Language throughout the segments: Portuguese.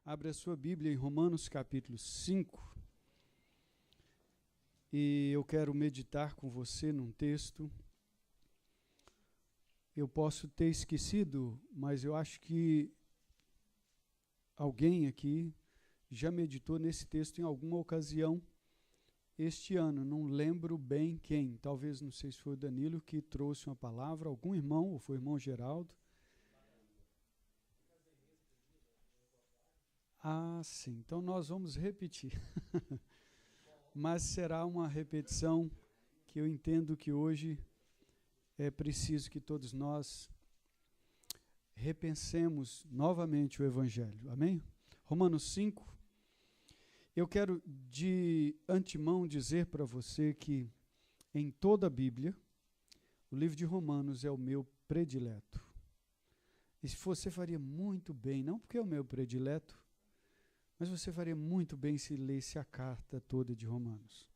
Abre a sua Bíblia em Romanos capítulo 5. E eu quero meditar com você num texto. Eu posso ter esquecido, mas eu acho que alguém aqui já meditou nesse texto em alguma ocasião este ano. Não lembro bem quem. Talvez, não sei se foi o Danilo que trouxe uma palavra, algum irmão, ou foi o irmão Geraldo. Ah, sim. Então nós vamos repetir. Mas será uma repetição que eu entendo que hoje é preciso que todos nós repensemos novamente o Evangelho. Amém? Romanos 5. Eu quero de antemão dizer para você que em toda a Bíblia, o livro de Romanos é o meu predileto. E se você faria muito bem, não porque é o meu predileto, mas você faria muito bem se lesse a carta toda de Romanos.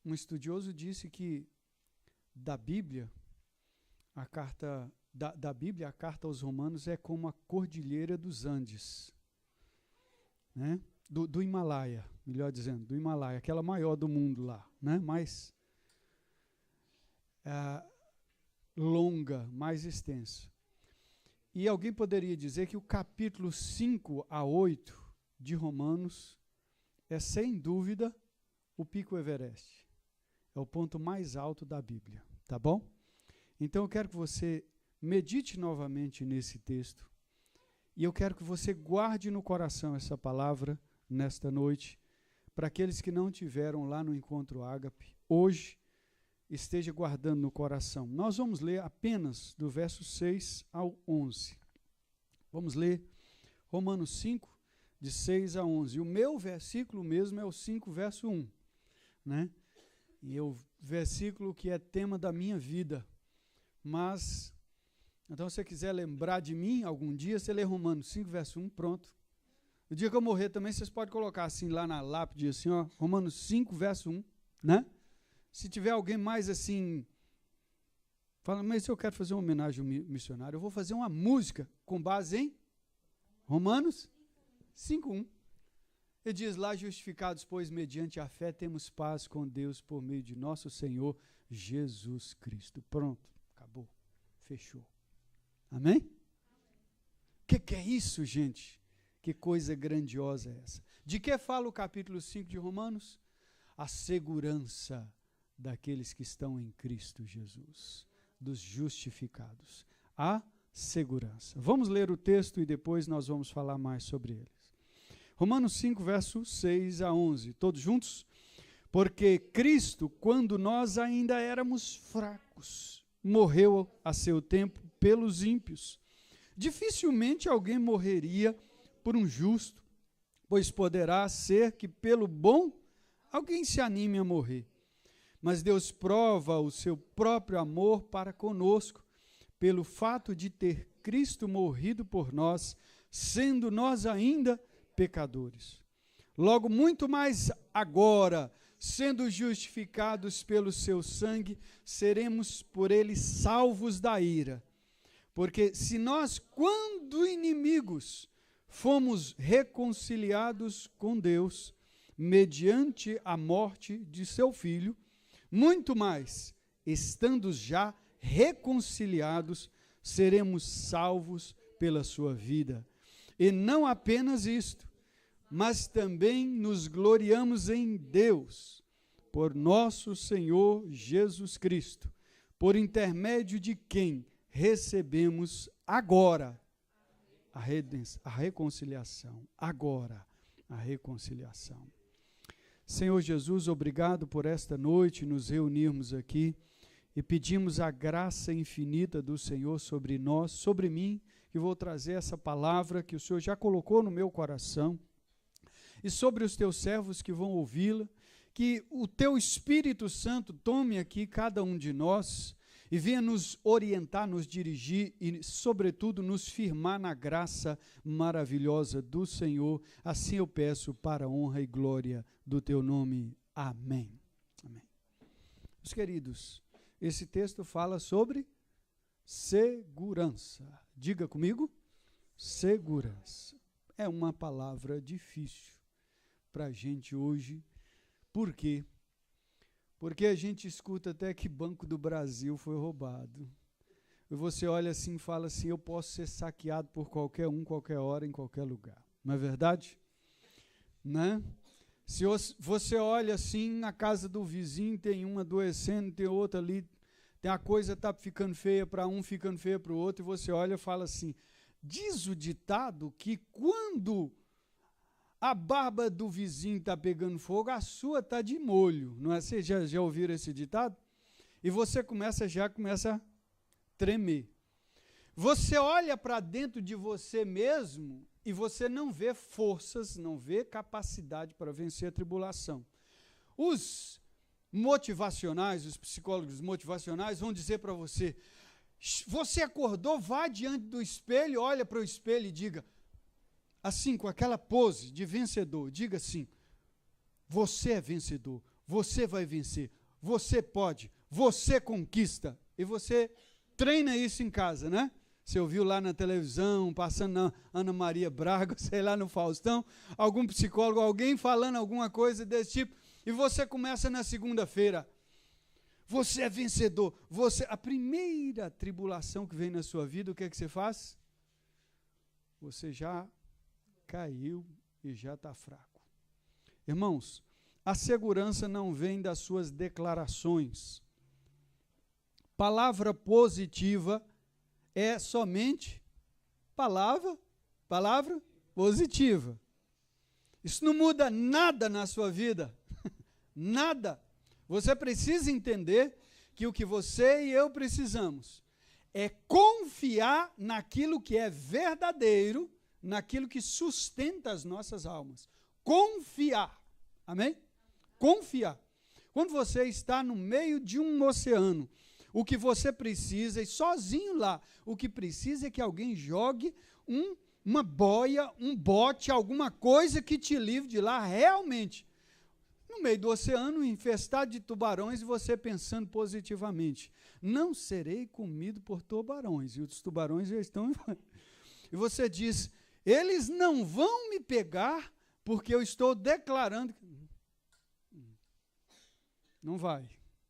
Um estudioso disse que da Bíblia, a carta aos Romanos é como a cordilheira dos Andes, né? Do Himalaia, melhor dizendo, do Himalaia, aquela maior do mundo lá, né? Mais longa, mais extensa. E alguém poderia dizer que o capítulo 5 a 8 de Romanos é, sem dúvida, o Pico Everest. É o ponto mais alto da Bíblia, tá bom? Então eu quero que você medite novamente nesse texto e eu quero que você guarde no coração essa palavra nesta noite, para aqueles que não tiveram lá no Encontro Ágape, hoje, esteja guardando no coração. Nós vamos ler apenas do verso 6 ao 11. Vamos ler Romanos 5, de 6 a 11. O meu versículo mesmo é o 5, verso 1. Né? E é o versículo que é tema da minha vida. Mas, então, se você quiser lembrar de mim algum dia, você lê Romanos 5, verso 1, pronto. O dia que eu morrer também, vocês podem colocar assim lá na lápide, assim, ó, Romanos 5, verso 1, né? Se tiver alguém mais assim, fala, mas eu quero fazer uma homenagem ao missionário, eu vou fazer uma música com base em Romanos 5:1. Ele diz lá, justificados, pois, mediante a fé, temos paz com Deus por meio de nosso Senhor Jesus Cristo. Pronto, acabou, fechou. Amém? O que é isso, gente? Que coisa grandiosa é essa? De que fala o capítulo 5 de Romanos? A segurança daqueles que estão em Cristo Jesus, dos justificados. A segurança. Vamos ler o texto e depois nós vamos falar mais sobre eles. Romanos 5, versos 6 a 11. Todos juntos? Porque Cristo, quando nós ainda éramos fracos, morreu a seu tempo pelos ímpios. Dificilmente alguém morreria por um justo, pois poderá ser que pelo bom alguém se anime a morrer. Mas Deus prova o seu próprio amor para conosco, pelo fato de ter Cristo morrido por nós, sendo nós ainda pecadores. Logo, muito mais agora, sendo justificados pelo seu sangue, seremos por ele salvos da ira. Porque se nós, quando inimigos, fomos reconciliados com Deus, mediante a morte de seu Filho, muito mais, estando já reconciliados, seremos salvos pela sua vida. E não apenas isto, mas também nos gloriamos em Deus, por nosso Senhor Jesus Cristo, por intermédio de quem recebemos agora a reconciliação. Agora, a reconciliação. Senhor Jesus, obrigado por esta noite nos reunirmos aqui e pedimos a graça infinita do Senhor sobre nós, sobre mim, que vou trazer essa palavra que o Senhor já colocou no meu coração, e sobre os teus servos que vão ouvi-la, que o teu Espírito Santo tome aqui cada um de nós e venha nos orientar, nos dirigir e, sobretudo, nos firmar na graça maravilhosa do Senhor. Assim eu peço para a honra e glória do teu nome. Amém. Amém. Meus queridos, esse texto fala sobre segurança. Diga comigo, segurança. é uma palavra difícil para a gente hoje. Por quê? Porque a gente escuta até que Banco do Brasil foi roubado. E você olha assim e fala assim, eu posso ser saqueado por qualquer um, qualquer hora, em qualquer lugar. Não é verdade? Né? Se você olha assim, na casa do vizinho, tem um adoecendo, tem outro ali, tem a coisa está ficando feia para um, ficando feia para o outro, e você olha e fala assim, diz o ditado que quando a barba do vizinho está pegando fogo, a sua está de molho. Não é? Vocês já ouviram esse ditado? E você começa a tremer. Você olha para dentro de você mesmo e você não vê forças, não vê capacidade para vencer a tribulação. Os motivacionais, os psicólogos motivacionais vão dizer para você, você acordou, vá diante do espelho, olha para o espelho e diga, assim, com aquela pose de vencedor, diga assim, você é vencedor, você vai vencer, você pode, você conquista. E você treina isso em casa, né? Você ouviu lá na televisão, passando na Ana Maria Braga, sei lá, no Faustão, algum psicólogo, alguém falando alguma coisa desse tipo, e você começa na segunda-feira, você é vencedor, a primeira tribulação que vem na sua vida, o que é que você faz? Você já caiu e já está fraco. Irmãos, a segurança não vem das suas declarações. Palavra positiva é somente palavra positiva. Isso não muda nada na sua vida. Nada. Você precisa entender que o que você e eu precisamos é confiar naquilo que é verdadeiro, naquilo que sustenta as nossas almas. Confiar. Amém? Confiar. Quando você está no meio de um oceano, o que você precisa, e sozinho lá, o que precisa é que alguém jogue uma boia, um bote, alguma coisa que te livre de lá realmente. No meio do oceano, infestado de tubarões, e você pensando positivamente, não serei comido por tubarões, e os tubarões já estão... E você diz, eles não vão me pegar, porque eu estou declarando... Não vai,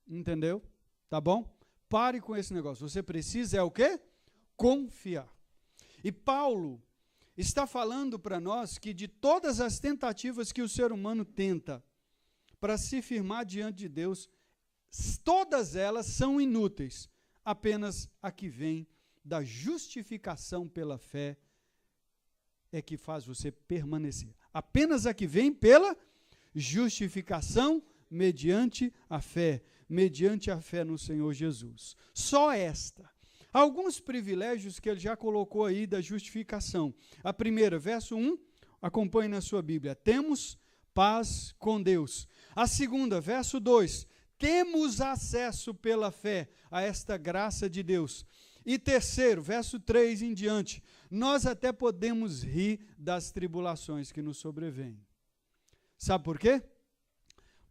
entendeu? Tá bom? Pare com esse negócio. Você precisa é o quê? Confiar. E Paulo está falando para nós que de todas as tentativas que o ser humano tenta para se firmar diante de Deus, todas elas são inúteis. Apenas a que vem da justificação pela fé é que faz você permanecer. Apenas a que vem pela justificação mediante a fé no Senhor Jesus. Só esta. Alguns privilégios que ele já colocou aí da justificação. A primeira, verso 1, acompanhe na sua Bíblia. Temos paz com Deus. A segunda, verso 2, temos acesso pela fé a esta graça de Deus. E terceiro, verso 3 em diante, nós até podemos rir das tribulações que nos sobrevêm. Sabe por quê?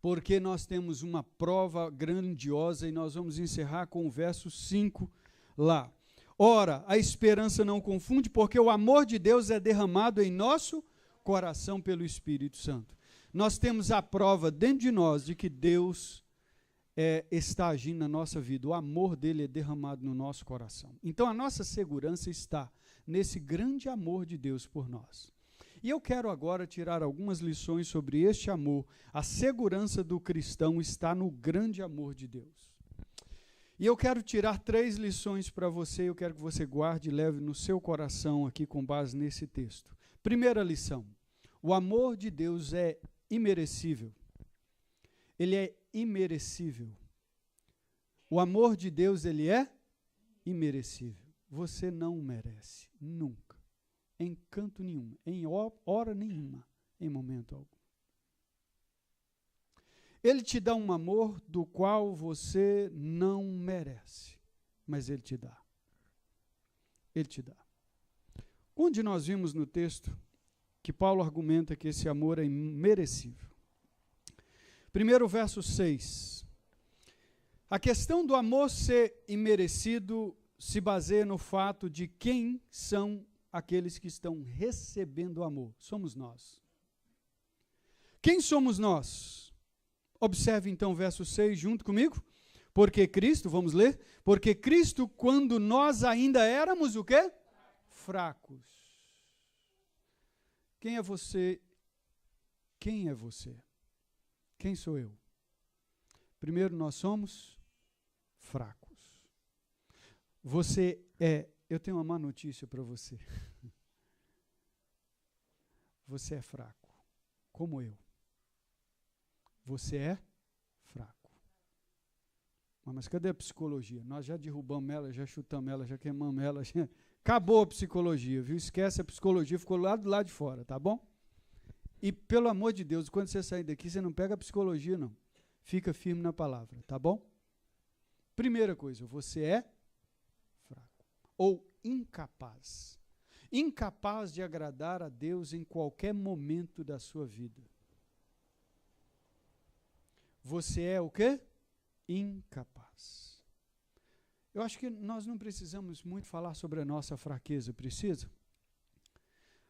Porque nós temos uma prova grandiosa e nós vamos encerrar com o verso 5 lá. Ora, a esperança não confunde, porque o amor de Deus é derramado em nosso coração pelo Espírito Santo. Nós temos a prova dentro de nós de que Deus está agindo na nossa vida. O amor dele é derramado no nosso coração. Então a nossa segurança está nesse grande amor de Deus por nós. E eu quero agora tirar algumas lições sobre este amor. A segurança do cristão está no grande amor de Deus. E eu quero tirar 3 lições para você, eu quero que você guarde e leve no seu coração aqui com base nesse texto. Primeira lição, o amor de Deus é imerecível. Ele é imerecível. O amor de Deus, ele é imerecível. Você não o merece, nunca. Em canto nenhum, em hora nenhuma, em momento algum. Ele te dá um amor do qual você não merece, mas ele te dá. Ele te dá. Onde nós vimos no texto que Paulo argumenta que esse amor é imerecível. Primeiro verso 6. A questão do amor ser imerecido se baseia no fato de quem são aqueles que estão recebendo amor. Somos nós. Quem somos nós? Observe então o verso 6 junto comigo. Porque Cristo, vamos ler? Porque Cristo, quando nós ainda éramos o quê? Fracos. Quem é você? Quem é você? Quem sou eu? Primeiro, nós somos fracos. Você é... Eu tenho uma má notícia para você. Você é fraco, como eu. Você é fraco. Mas cadê a psicologia? Nós já derrubamos ela, já chutamos ela, já queimamos ela. Já... Acabou a psicologia, viu? Esquece a psicologia, ficou lá do lado de fora, tá bom? E, pelo amor de Deus, quando você sair daqui, você não pega a psicologia, não. Fica firme na palavra, tá bom? Primeira coisa, você é fraco. Ou incapaz. Incapaz de agradar a Deus em qualquer momento da sua vida. Você é o quê? Incapaz. Eu acho que nós não precisamos muito falar sobre a nossa fraqueza, precisa?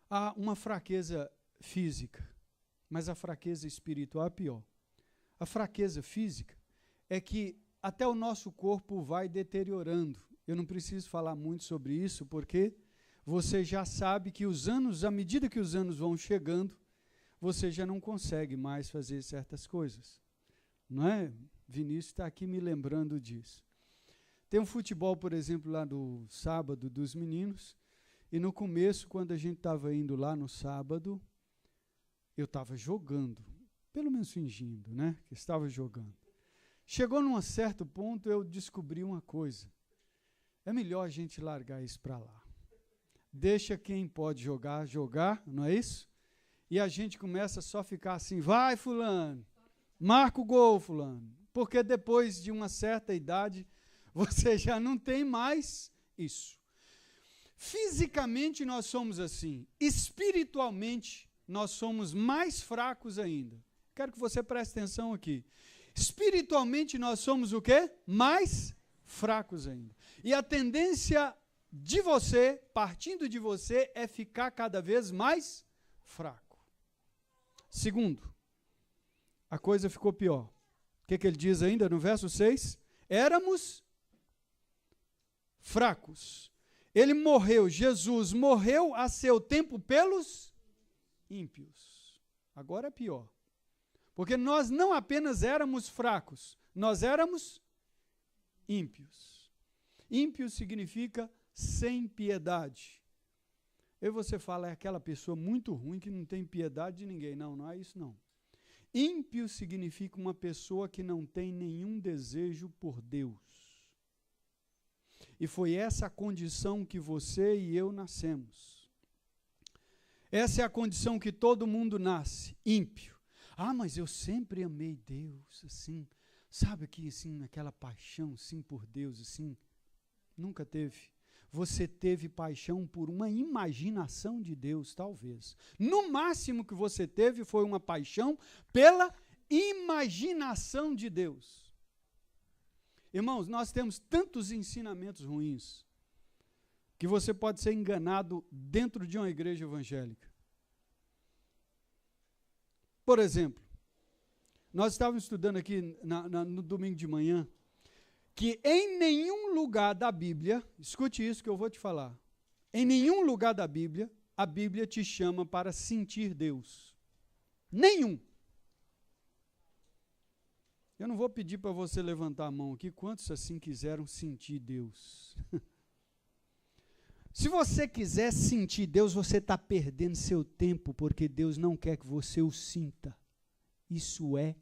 Há uma fraqueza física, mas a fraqueza espiritual é pior. A fraqueza física é que até o nosso corpo vai deteriorando. Eu não preciso falar muito sobre isso, porque você já sabe que os anos, à medida que os anos vão chegando, você já não consegue mais fazer certas coisas. Não é? Vinícius está aqui me lembrando disso. Tem um futebol, por exemplo, lá no sábado dos meninos, e no começo, quando a gente estava indo lá no sábado, eu estava jogando, pelo menos fingindo, né, que estava jogando. Chegou num certo ponto, eu descobri uma coisa. É melhor a gente largar isso para lá. Deixa quem pode jogar, jogar, não é isso? E a gente começa só a ficar assim, vai fulano, marca o gol fulano. Porque depois de uma certa idade, você já não tem mais isso. Fisicamente nós somos assim, espiritualmente nós somos mais fracos ainda. Quero que você preste atenção aqui. Espiritualmente nós somos o quê? Mais fracos ainda. E a tendência de você, partindo de você, é ficar cada vez mais fraco. Segundo, a coisa ficou pior. O que ele diz ainda no verso 6? Éramos fracos. Ele morreu, Jesus morreu a seu tempo pelos ímpios. Agora é pior. Porque nós não apenas éramos fracos, nós éramos ímpios. Ímpio significa sem piedade. E você fala, é aquela pessoa muito ruim que não tem piedade de ninguém. Não, não é isso não. Ímpio significa uma pessoa que não tem nenhum desejo por Deus. E foi essa a condição que você e eu nascemos. Essa é a condição que todo mundo nasce, ímpio. Ah, mas eu sempre amei Deus, assim, sabe que assim, aquela paixão, assim, por Deus, assim, nunca teve. Você teve paixão por uma imaginação de Deus, talvez. No máximo que você teve foi uma paixão pela imaginação de Deus. Irmãos, nós temos tantos ensinamentos ruins que você pode ser enganado dentro de uma igreja evangélica. Por exemplo, nós estávamos estudando aqui no domingo de manhã, que em nenhum lugar da Bíblia, escute isso que eu vou te falar, em nenhum lugar da Bíblia, a Bíblia te chama para sentir Deus. Nenhum. Eu não vou pedir para você levantar a mão aqui, quantos assim quiseram sentir Deus? Se você quiser sentir Deus, você está perdendo seu tempo, porque Deus não quer que você o sinta. Isso é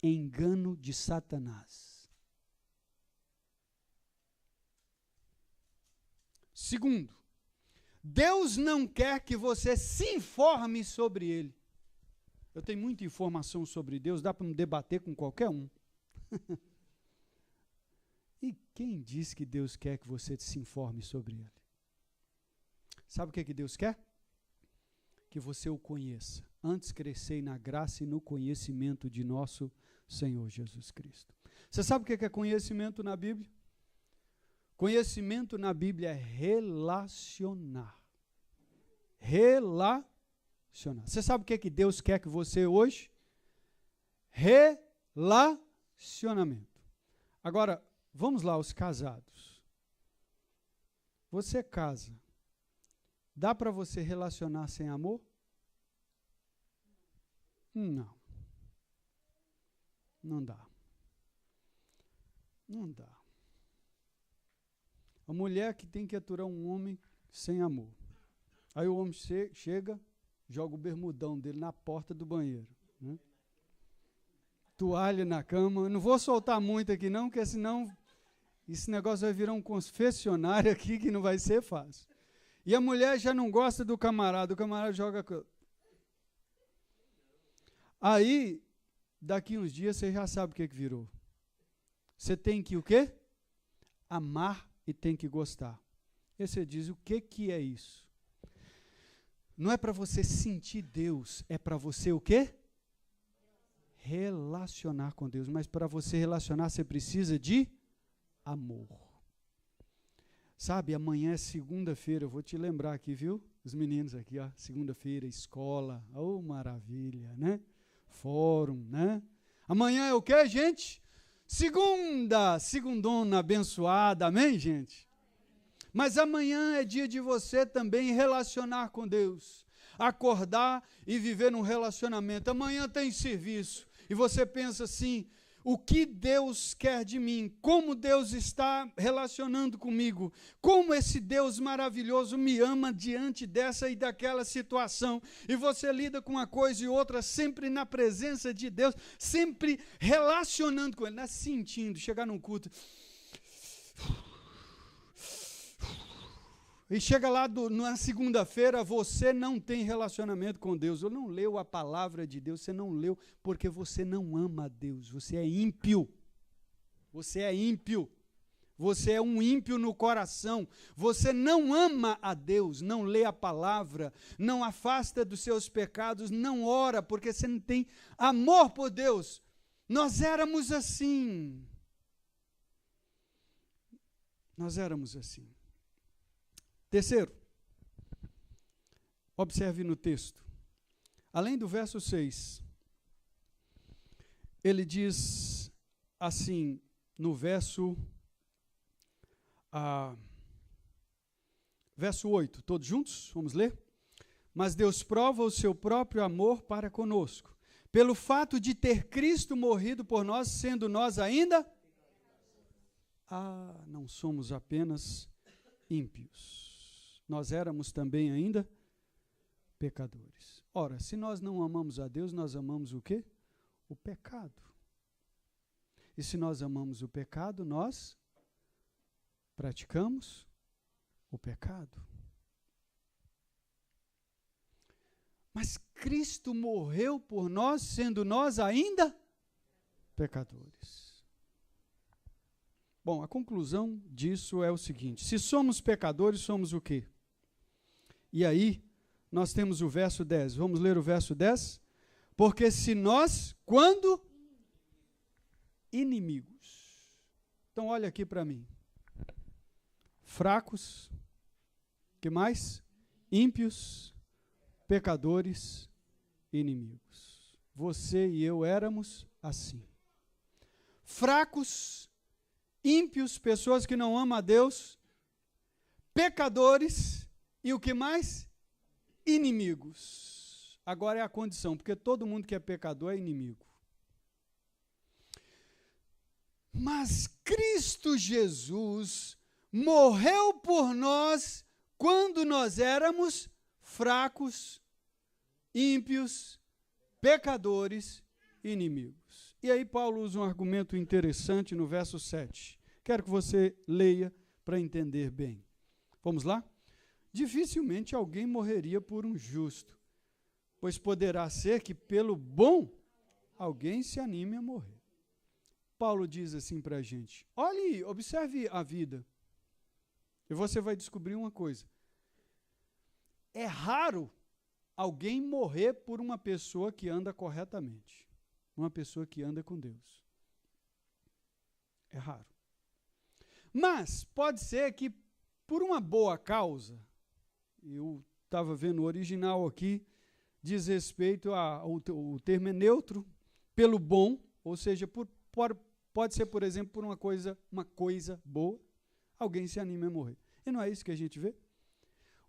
engano de Satanás. Segundo, Deus não quer que você se informe sobre Ele. Eu tenho muita informação sobre Deus, dá para me debater com qualquer um. E quem diz que Deus quer que você se informe sobre Ele? Sabe o que Deus quer? Que você o conheça. Antes crescei na graça e no conhecimento de nosso Senhor Jesus Cristo. Você sabe o que é conhecimento na Bíblia? Conhecimento na Bíblia é relacionar. Relacionar. Você sabe o que é que Deus quer que você hoje? Relacionamento. Agora, vamos lá, os casados. Você casa. Dá para você relacionar sem amor? Não. Não dá. Não dá. A mulher que tem que aturar um homem sem amor. Aí o homem chega, joga o bermudão dele na porta do banheiro. Né? Toalha na cama. Eu não vou soltar muito aqui não, porque senão esse negócio vai virar um confessionário aqui que não vai ser fácil. E a mulher já não gosta do camarada, o camarada joga... Aí, daqui uns dias, você já sabe o que virou. Você tem que o quê? Amar e tem que gostar. E você diz, o que é isso? Não é para você sentir Deus, é para você o quê? Relacionar com Deus. Mas para você relacionar, você precisa de amor. Sabe, amanhã é segunda-feira, eu vou te lembrar aqui, viu? Os meninos aqui, ó, segunda-feira, escola, oh, maravilha, né? Fórum, né? Amanhã é o quê, gente? Segundona abençoada, amém, gente? Mas amanhã é dia de você também relacionar com Deus, acordar e viver num relacionamento. Amanhã tem serviço e você pensa assim, o que Deus quer de mim? Como Deus está relacionando comigo? Como esse Deus maravilhoso me ama diante dessa e daquela situação? E você lida com uma coisa e outra sempre na presença de Deus, sempre relacionando com Ele, né? Sentindo, chegar num culto... E chega lá na segunda-feira, você não tem relacionamento com Deus. Ou não leu a palavra de Deus, você não leu porque você não ama a Deus. Você é ímpio. Você é ímpio. Você é um ímpio no coração. Você não ama a Deus, não lê a palavra, não afasta dos seus pecados, não ora porque você não tem amor por Deus. Nós éramos assim. Nós éramos assim. Terceiro, observe no texto, além do verso 6, ele diz assim, no verso 8, todos juntos, vamos ler? Mas Deus prova o seu próprio amor para conosco, pelo fato de ter Cristo morrido por nós, sendo nós ainda, não somos apenas ímpios. Nós éramos também ainda pecadores. Ora, se nós não amamos a Deus, nós amamos o quê? O pecado. E se nós amamos o pecado, nós praticamos o pecado. Mas Cristo morreu por nós, sendo nós ainda pecadores. Bom, a conclusão disso é o seguinte: se somos pecadores, somos o quê? E aí, nós temos o verso 10. Vamos ler o verso 10? Porque se nós, quando? Inimigos. Então, olha aqui para mim. Fracos. Que mais? Ímpios. Pecadores. Inimigos. Você e eu éramos assim. Fracos. Ímpios, pessoas que não amam a Deus. Pecadores. E o que mais? Inimigos. Agora é a condição, porque todo mundo que é pecador é inimigo. Mas Cristo Jesus morreu por nós quando nós éramos fracos, ímpios, pecadores, inimigos. E aí Paulo usa um argumento interessante no verso 7. Quero que você leia para entender bem. Vamos lá? Dificilmente alguém morreria por um justo, pois poderá ser que pelo bom alguém se anime a morrer. Paulo diz assim para a gente, olhe, observe a vida, e você vai descobrir uma coisa. É raro alguém morrer por uma pessoa que anda corretamente, uma pessoa que anda com Deus. É raro. Mas pode ser que por uma boa causa, eu estava vendo o original aqui, diz respeito o termo é neutro, pelo bom, ou seja, pode ser, por exemplo, por uma coisa boa, alguém se anima a morrer. E não é isso que a gente vê?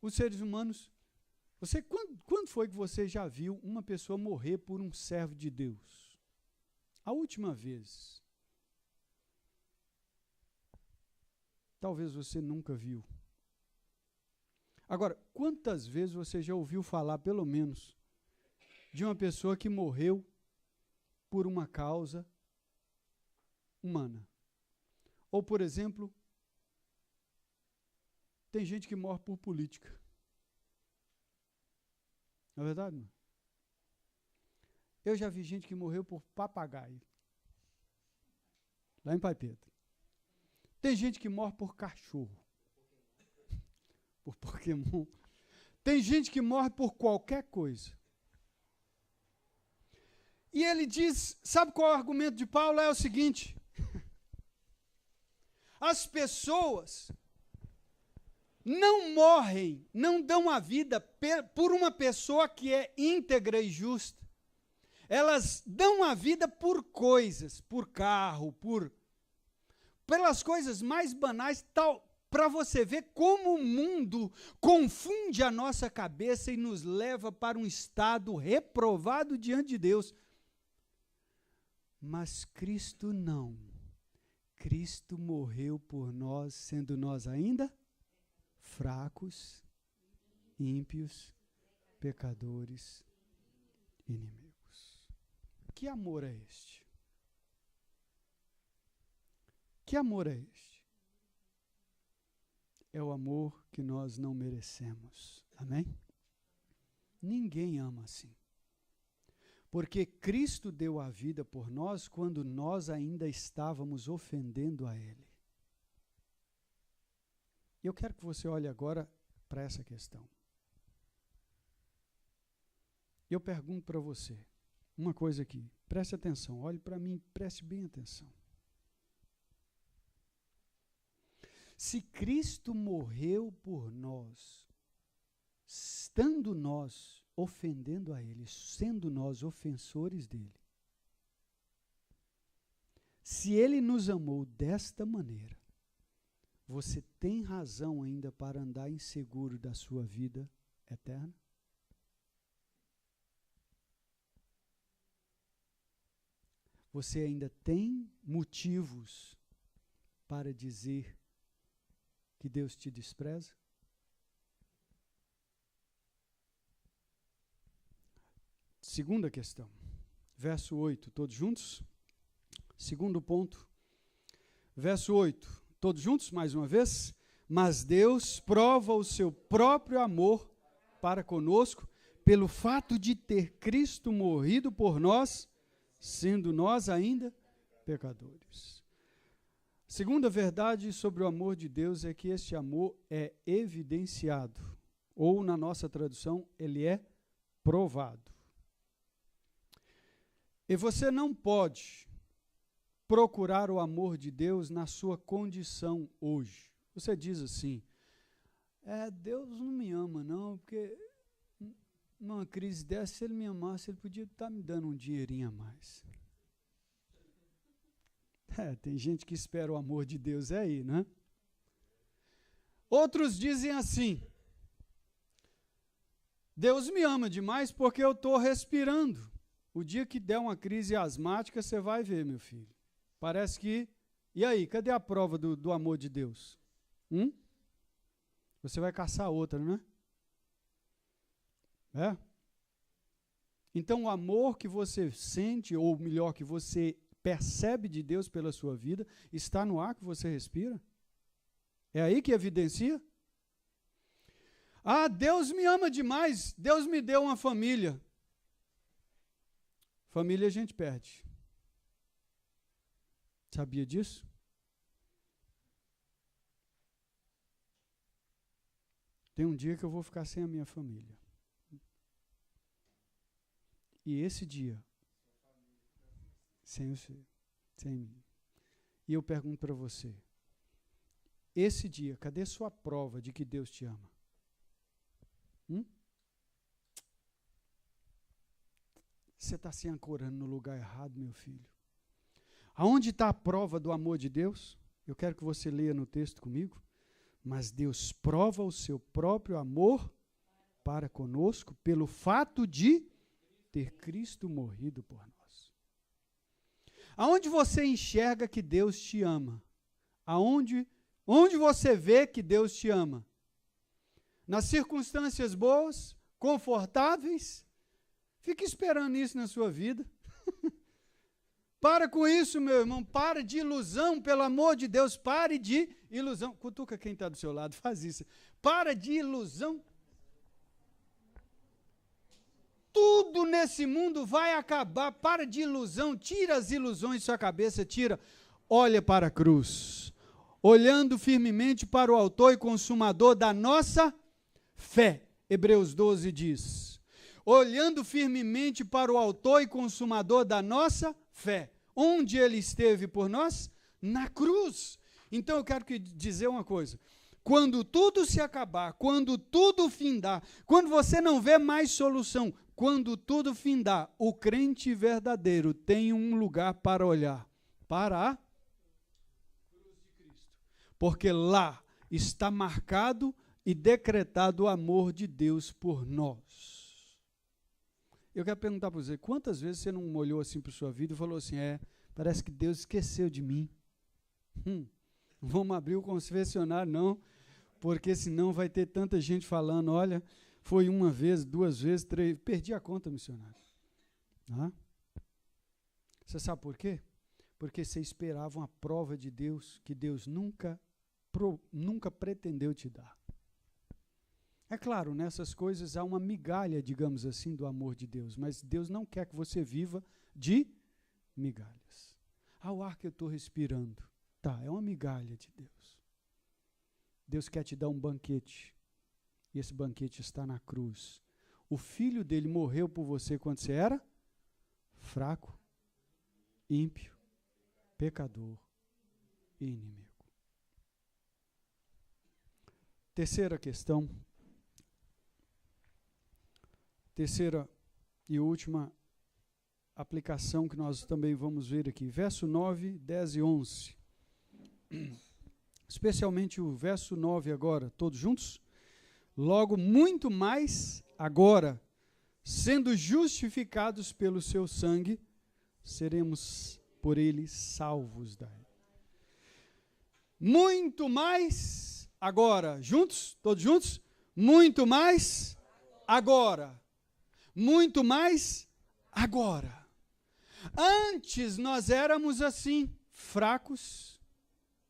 Os seres humanos, quando foi que você já viu uma pessoa morrer por um servo de Deus? A última vez. Talvez você nunca viu. Agora, quantas vezes você já ouviu falar, pelo menos, de uma pessoa que morreu por uma causa humana? Ou, por exemplo, tem gente que morre por política. Não é verdade, não? Eu já vi gente que morreu por papagaio. Lá em Pai Pedro. Tem gente que morre por cachorro. Por Pokémon. Tem gente que morre por qualquer coisa. E ele diz, sabe qual é o argumento de Paulo? É o seguinte: as pessoas não morrem, não dão a vida por uma pessoa que é íntegra e justa. Elas dão a vida por coisas, por carro, pelas coisas mais banais, para você ver como o mundo confunde a nossa cabeça e nos leva para um estado reprovado diante de Deus. Mas Cristo não. Cristo morreu por nós, sendo nós ainda fracos, ímpios, pecadores, inimigos. Que amor é este? Que amor é este? É o amor que nós não merecemos. Amém? Ninguém ama assim. Porque Cristo deu a vida por nós quando nós ainda estávamos ofendendo a Ele. Eu quero que você olhe agora para essa questão. Eu pergunto para você uma coisa aqui. Preste atenção, olhe para mim, preste bem atenção. Se Cristo morreu por nós, estando nós ofendendo a Ele, sendo nós ofensores dEle, se Ele nos amou desta maneira, você tem razão ainda para andar inseguro da sua vida eterna? Você ainda tem motivos para dizer que Deus te despreza? Segunda questão, verso 8, todos juntos? Segundo ponto, verso 8, todos juntos, mais uma vez? Mas Deus prova o seu próprio amor para conosco, pelo fato de ter Cristo morrido por nós, sendo nós ainda pecadores. Segunda verdade sobre o amor de Deus é que este amor é evidenciado, ou na nossa tradução, ele é provado. E você não pode procurar o amor de Deus na sua condição hoje. Você diz assim, Deus não me ama não, porque numa crise dessa, se Ele me amasse, Ele podia estar me dando um dinheirinho a mais. Tem gente que espera o amor de Deus aí, né? Outros dizem assim, Deus me ama demais porque eu estou respirando. O dia que der uma crise asmática, você vai ver, meu filho. Parece que... E aí, cadê a prova do amor de Deus? Você vai caçar outra, não é? Então, o amor que você sente, ou melhor, que você percebe de Deus pela sua vida, está no ar que você respira? É aí que evidencia? Deus me ama demais, Deus me deu uma família. Família a gente perde. Sabia disso? Tem um dia que eu vou ficar sem a minha família. E esse dia, sem você, sem mim. E eu pergunto para você, esse dia, cadê sua prova de que Deus te ama? você está se ancorando no lugar errado, meu filho. Aonde está a prova do amor de Deus? Eu quero que você leia no texto comigo. Mas Deus prova o seu próprio amor para conosco pelo fato de ter Cristo morrido por nós. Aonde você enxerga que Deus te ama? Onde você vê que Deus te ama? Nas circunstâncias boas, confortáveis? Fique esperando isso na sua vida. Para com isso, meu irmão, para de ilusão, pelo amor de Deus, pare de ilusão. Cutuca quem está do seu lado, faz isso. Para de ilusão. Tudo nesse mundo vai acabar, para de ilusão, tira as ilusões de sua cabeça, tira. Olha para a cruz, olhando firmemente para o autor e consumador da nossa fé. Hebreus 12 diz, olhando firmemente para o autor e consumador da nossa fé. Onde ele esteve por nós? Na cruz. Então eu quero dizer uma coisa. Quando tudo se acabar, quando tudo findar, quando você não vê mais solução, quando tudo findar, o crente verdadeiro tem um lugar para olhar, para a cruz de Cristo. Porque lá está marcado e decretado o amor de Deus por nós. Eu quero perguntar para você, quantas vezes você não olhou assim para a sua vida e falou assim, parece que Deus esqueceu de mim. Vamos abrir o confessionário não, porque senão vai ter tanta gente falando, olha, foi uma vez, 2 vezes, 3, perdi a conta, missionário. Você sabe por quê? Porque você esperava uma prova de Deus que Deus nunca pretendeu te dar. É claro, nessas coisas há uma migalha, digamos assim, do amor de Deus, mas Deus não quer que você viva de migalhas. O ar que eu estou respirando, é uma migalha de Deus. Deus quer te dar um banquete, e esse banquete está na cruz. O filho dele morreu por você quando você era fraco, ímpio, pecador e inimigo. Terceira questão. Terceira e última aplicação que nós também vamos ver aqui. Verso 9, 10 e 11. Especialmente o verso 9 agora, todos juntos? Logo, muito mais agora, sendo justificados pelo seu sangue, seremos por ele salvos da ira. Muito mais agora, juntos? Todos juntos? Muito mais agora. Muito mais agora. Antes nós éramos assim, fracos,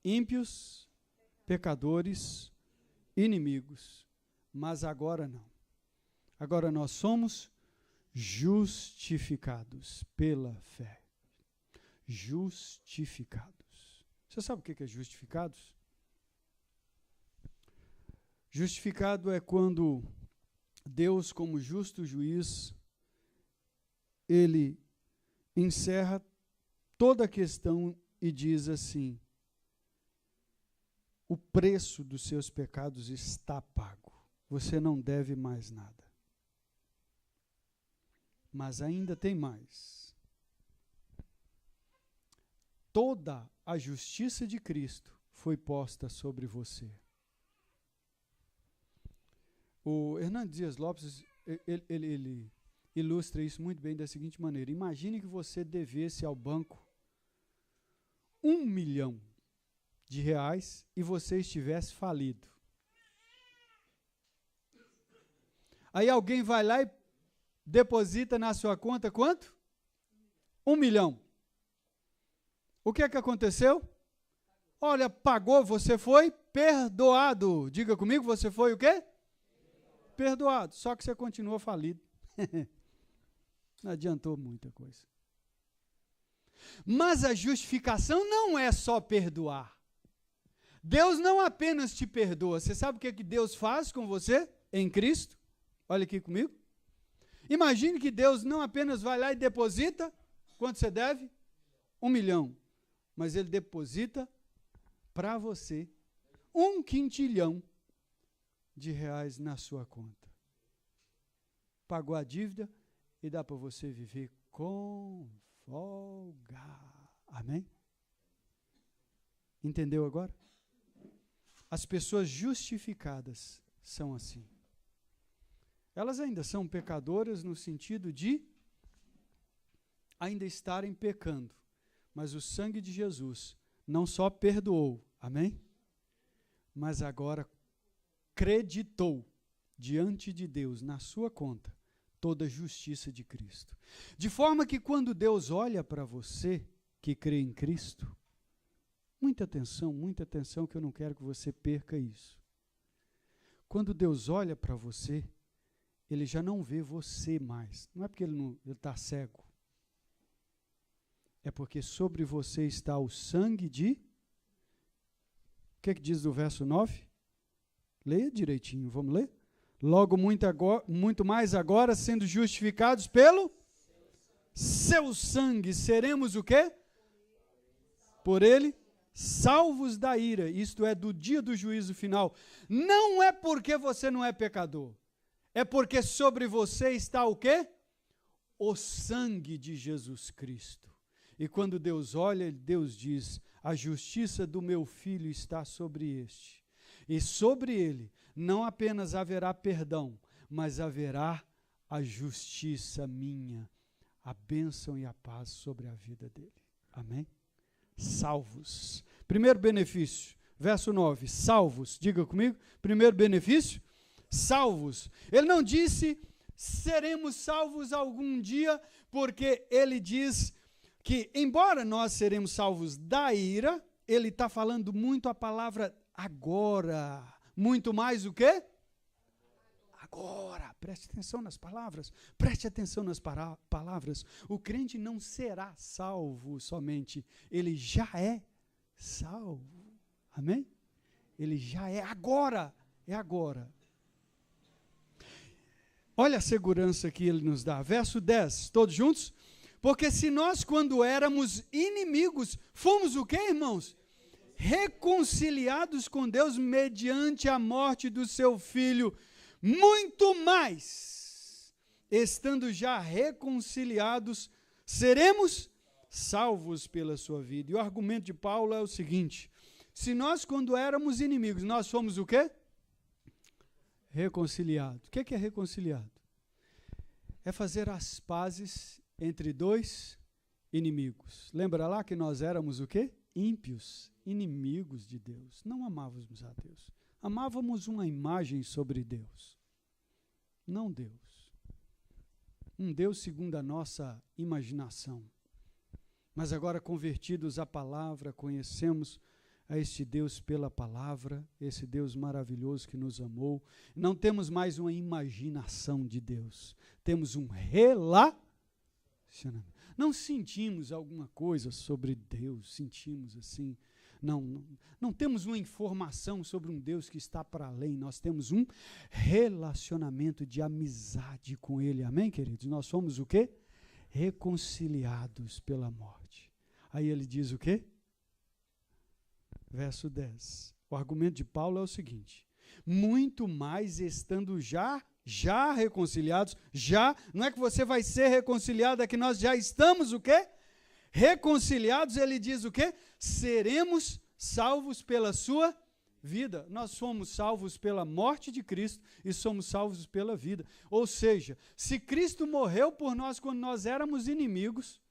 ímpios, pecadores, inimigos. Mas agora não. Agora nós somos justificados pela fé. Justificados. Você sabe o que é justificados? Justificado é quando Deus, como justo juiz, ele encerra toda a questão e diz assim: o preço dos seus pecados está pago. Você não deve mais nada. Mas ainda tem mais. Toda a justiça de Cristo foi posta sobre você. O Hernando Dias Lopes, ele ilustra isso muito bem da seguinte maneira. Imagine que você devesse ao banco R$1 milhão e você estivesse falido. Aí alguém vai lá e deposita na sua conta quanto? 1 milhão. O que é que aconteceu? Olha, pagou, você foi perdoado. Diga comigo, você foi o quê? Perdoado. Só que você continua falido. Não adiantou muita coisa. Mas a justificação não é só perdoar. Deus não apenas te perdoa. Você sabe o que Deus faz com você em Cristo? Olha aqui comigo. Imagine que Deus não apenas vai lá e deposita, quanto você deve? 1 milhão. Mas Ele deposita para você 1 quintilhão de reais na sua conta. Pagou a dívida e dá para você viver com folga. Amém? Entendeu agora? As pessoas justificadas são assim. Elas ainda são pecadoras no sentido de ainda estarem pecando. Mas o sangue de Jesus não só perdoou, amém? Mas agora creditou diante de Deus, na sua conta, toda a justiça de Cristo. De forma que quando Deus olha para você, que crê em Cristo, muita atenção, que eu não quero que você perca isso. Quando Deus olha para você, Ele já não vê você mais. Não é porque Ele está cego. É porque sobre você está o sangue de... O que diz no verso 9? Leia direitinho, vamos ler? Logo muito mais agora, sendo justificados pelo seu sangue, seremos o quê? Por ele, salvos da ira, isto é, do dia do juízo final. Não é porque você não é pecador, é porque sobre você está o quê? O sangue de Jesus Cristo. E quando Deus olha, Deus diz, a justiça do meu filho está sobre este. E sobre ele não apenas haverá perdão, mas haverá a justiça minha, a bênção e a paz sobre a vida dele. Amém? Salvos. Primeiro benefício, verso 9, salvos. Diga comigo, primeiro benefício, salvos. Ele não disse, seremos salvos algum dia, porque ele diz que, embora nós seremos salvos da ira, ele está falando muito a palavra agora. Muito mais o quê? Agora. Preste atenção nas palavras. Preste atenção nas palavras. O crente não será salvo somente. Ele já é salvo. Amém? Ele já é agora. É agora. Olha a segurança que ele nos dá. Verso 10. Todos juntos? Porque se nós, quando éramos inimigos, fomos o quê, irmãos? Reconciliados com Deus mediante a morte do seu Filho, muito mais, estando já reconciliados, seremos salvos pela sua vida. E o argumento de Paulo é o seguinte, se nós, quando éramos inimigos, nós fomos o quê? Reconciliado. O que é reconciliado? É fazer as pazes entre dois inimigos. Lembra lá que nós éramos o quê? Ímpios, inimigos de Deus. Não amávamos a Deus. Amávamos uma imagem sobre Deus. Não Deus. Um Deus segundo a nossa imaginação. Mas agora convertidos à palavra, conhecemos a este Deus pela palavra, esse Deus maravilhoso que nos amou. Não temos mais uma imaginação de Deus. Temos um relacionamento. Não sentimos alguma coisa sobre Deus, sentimos assim. Não temos uma informação sobre um Deus que está para além. Nós temos um relacionamento de amizade com Ele. Amém, queridos? Nós somos o quê? Reconciliados pela morte. Aí ele diz o quê? Verso 10. O argumento de Paulo é o seguinte: muito mais estando já reconciliados, não é que você vai ser reconciliado, é que nós já estamos o quê? Reconciliados, ele diz o quê? Seremos salvos pela sua vida. Nós somos salvos pela morte de Cristo e somos salvos pela vida. Ou seja, se Cristo morreu por nós quando nós éramos inimigos,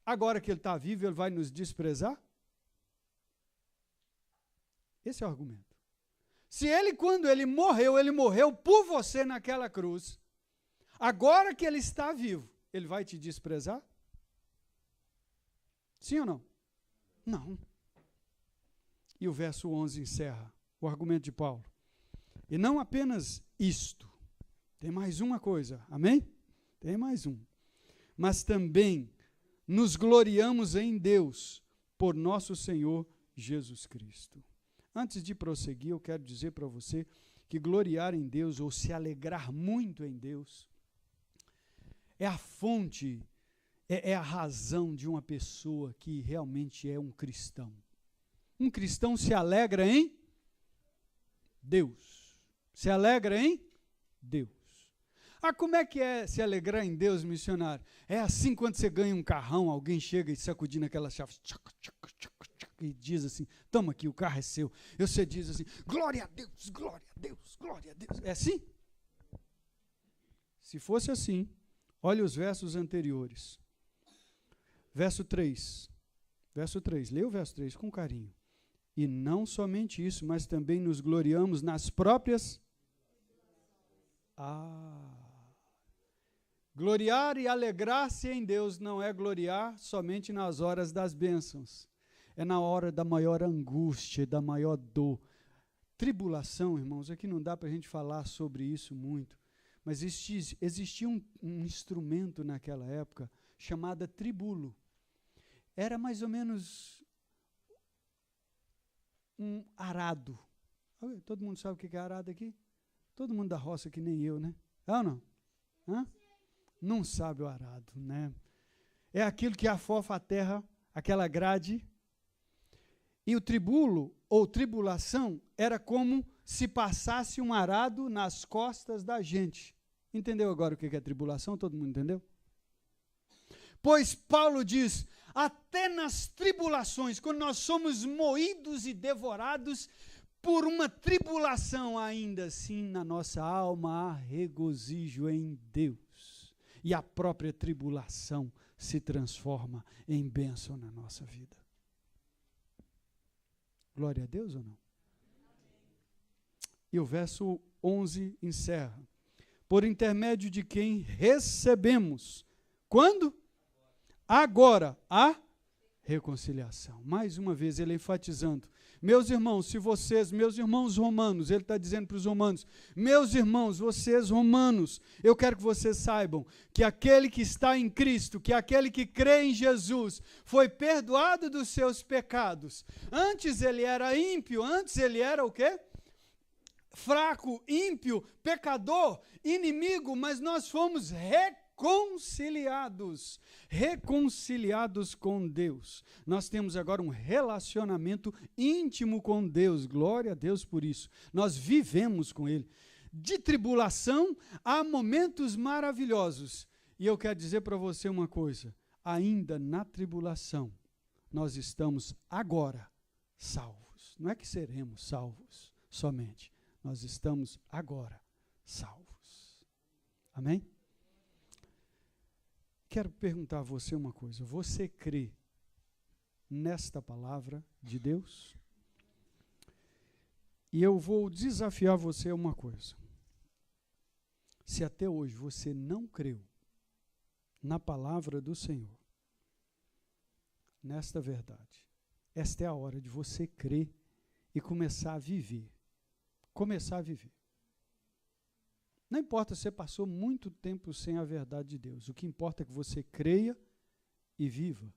agora que Ele está vivo, Ele vai nos desprezar? Esse é o argumento. Se Ele, quando Ele morreu por você naquela cruz, agora que Ele está vivo, Ele vai te desprezar? Sim ou não? Não. E o verso 11 encerra o argumento de Paulo. E não apenas isto. Tem mais uma coisa, amém? Tem mais um. Mas também nos gloriamos em Deus por nosso Senhor Jesus Cristo. Antes de prosseguir, eu quero dizer para você que gloriar em Deus ou se alegrar muito em Deus é a fonte, é a razão de uma pessoa que realmente é um cristão. Um cristão se alegra em Deus. Se alegra em Deus. Ah, como é que é se alegrar em Deus, missionário? É assim quando você ganha um carrão, alguém chega e sacudindo aquela chave, e diz assim, toma aqui, o carro é seu. E você diz assim, glória a Deus, glória a Deus, glória a Deus. É assim? Se fosse assim, olha os versos anteriores. Verso 3. Verso 3, leia o verso 3 com carinho. E não somente isso, mas também nos gloriamos nas próprias... Gloriar e alegrar-se em Deus não é gloriar somente nas horas das bênçãos. É na hora da maior angústia, da maior dor. Tribulação, irmãos, aqui não dá para a gente falar sobre isso muito, mas existia um instrumento naquela época chamado tribulo. Era mais ou menos um arado. Todo mundo sabe o que é arado aqui? Todo mundo da roça que nem eu, né? É ou não? Hã? Não sabe o arado, né? É aquilo que afofa a terra, aquela grade. E o tribulo, ou tribulação, era como se passasse um arado nas costas da gente. Entendeu agora o que é tribulação? Todo mundo entendeu? Pois Paulo diz, até nas tribulações, quando nós somos moídos e devorados por uma tribulação, ainda assim na nossa alma há regozijo em Deus. E a própria tribulação se transforma em bênção na nossa vida. Glória a Deus ou não? E o verso 11 encerra. Por intermédio de quem recebemos. Quando? Agora, a reconciliação. Mais uma vez, ele enfatizando. Meus irmãos, se vocês, meus irmãos romanos, ele está dizendo para os romanos, meus irmãos, vocês romanos, eu quero que vocês saibam que aquele que está em Cristo, que aquele que crê em Jesus, foi perdoado dos seus pecados. Antes ele era ímpio, antes ele era o quê? Fraco, ímpio, pecador, inimigo, mas nós fomos reconciliados com Deus. Nós temos agora um relacionamento íntimo com Deus, glória a Deus por isso. Nós vivemos com Ele. De tribulação, há momentos maravilhosos. E eu quero dizer para você uma coisa, ainda na tribulação, nós estamos agora salvos. Não é que seremos salvos somente, nós estamos agora salvos. Amém? Quero perguntar a você uma coisa. Você crê nesta palavra de Deus? E eu vou desafiar você a uma coisa. Se até hoje você não creu na palavra do Senhor, nesta verdade, esta é a hora de você crer e começar a viver. Começar a viver. Não importa se você passou muito tempo sem a verdade de Deus. O que importa é que você creia e viva.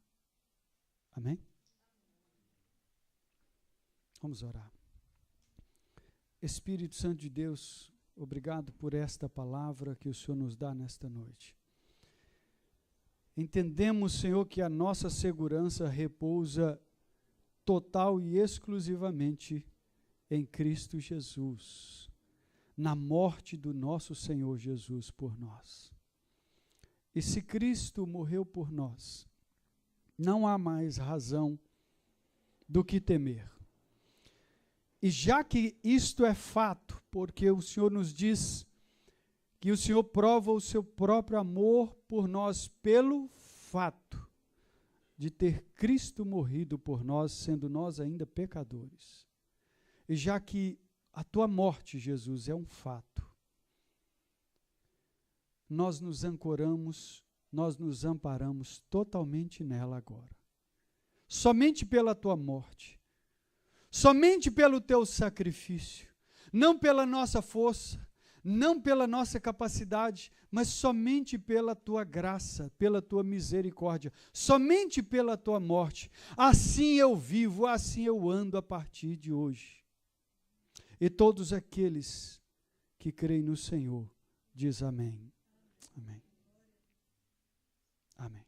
Amém? Vamos orar. Espírito Santo de Deus, obrigado por esta palavra que o Senhor nos dá nesta noite. Entendemos, Senhor, que a nossa segurança repousa total e exclusivamente em Cristo Jesus, na morte do nosso Senhor Jesus por nós. E se Cristo morreu por nós, não há mais razão do que temer. E já que isto é fato, porque o Senhor nos diz que o Senhor prova o seu próprio amor por nós pelo fato de ter Cristo morrido por nós, sendo nós ainda pecadores. E já que a tua morte, Jesus, é um fato, nós nos ancoramos, nós nos amparamos totalmente nela agora. Somente pela tua morte, somente pelo teu sacrifício, não pela nossa força, não pela nossa capacidade, mas somente pela tua graça, pela tua misericórdia, somente pela tua morte. Assim eu vivo, assim eu ando a partir de hoje. E todos aqueles que creem no Senhor, diz amém. Amém. Amém.